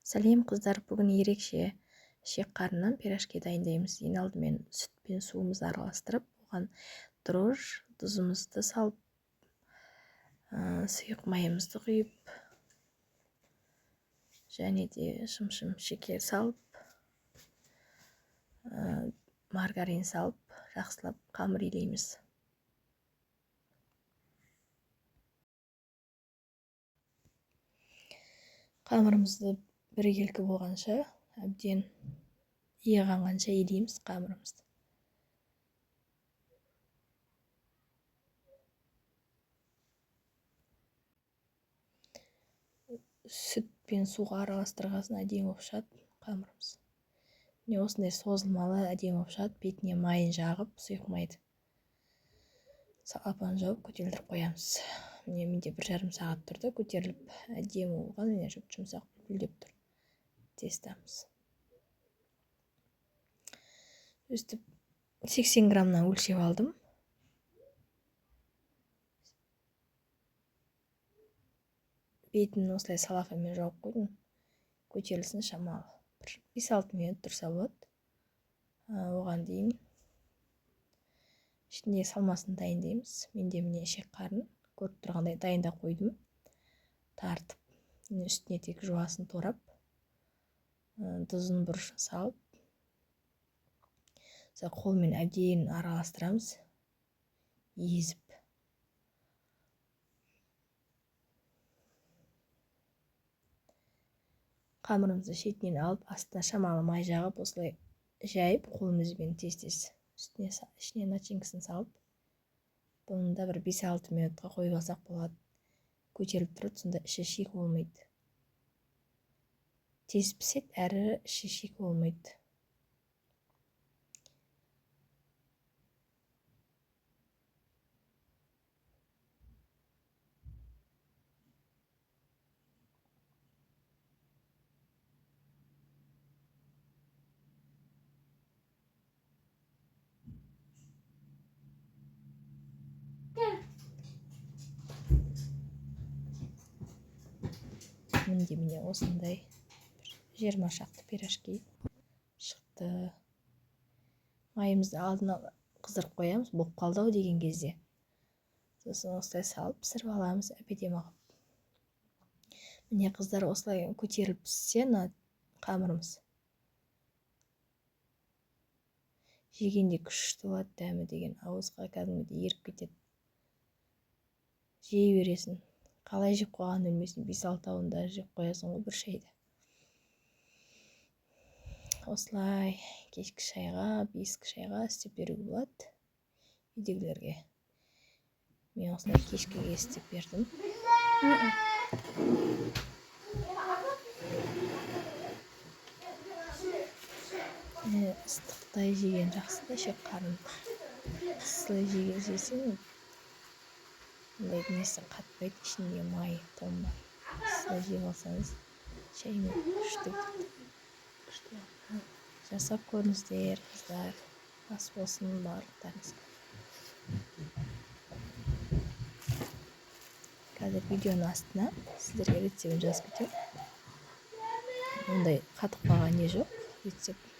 Сәлем қыздар, бүгін ерекше шек қарыннан пирожки дайындаймыз. Ең алдымен сүт пен суымызды араластырып, оған дрожж, тұзымызды салып, сұйық майымызды құйып, және де шым-шым шекер салып, маргарин салып, жақсылап қамыр илейміз. Қамырымызды біркелкі болғанша, әбден иеғанғанша илейміз қамырымызды. Сүт пен суға араластырғасын әдемі болып шығады қамырымыз. Міне осындай созылмалы әдемі болып шығады. Бетіне майын жағып, сұйық майды салапан жауып көтерілдіріп қоямыз. Міне менде 1,5 сағат тұрды, көтеріліп әдемі болған, міне жұмсақ бүлдеп тұр. Тестамыз. Өстіп 80 граммнан өлшеп алдым. Бетін осылай салафанмен жауып қойдым. Көтерілсін шамалы. 5-6 минут тұрса болады. Оған дейін ішінде салмасын дайындаймыз. Менде міне шек қарын көріп тұрғандай дайындап қойдым. Тартып, үстіне тек жуасын торап, тұзын бұрышын салып, қолмен әбден араластырамыз, езіп. Қамырымызды шетінен алып, астына шамалы май жағып, осылай жайып, қолымызбен тез-тез ішіне начинкасын салып, бұны да 5-6 минутқа қойып алсақ болады. Көтеріліп тұрады, сонда іші шек болмайды. Тез піседі, әрі іші шек болмайды. Міне осындай 20 шақты пирожки шықты. Майымызды алдына қыздырып қоямыз, болып қалды деген кезде. Сосын осылай салып пісіріп аламыз, әп-әдемі қылып. Міне қыздар, осылай көтеріліп піссе, қамырымыз жегенде күшті болады, дәмі деген ауызға кәдімгідей еріп кетеді. Жей бересің. Қалай жеп қойғанын білмейсің, 5-6 да жеп қоясың ғой бір шайды. Осылай кешкі шайға, 5-кі шайға істеп беруге болады үйдегілерге. Мен осылай кешкіге істеп бердім. Ыстықтай жеген жақсы да шек қарын. Ысылай жесең, несін қатпайды, ішінде май толмайды. Ысылай жеп алсаңыз, шаймен күшті. Жасап көріңіздер, қыздар. Ас болсын барлықтарыңызға. Қазір видеоның астына сіздерге рецептін жазып кетемін. Ондай қатып қалған не жоқ, рецепт.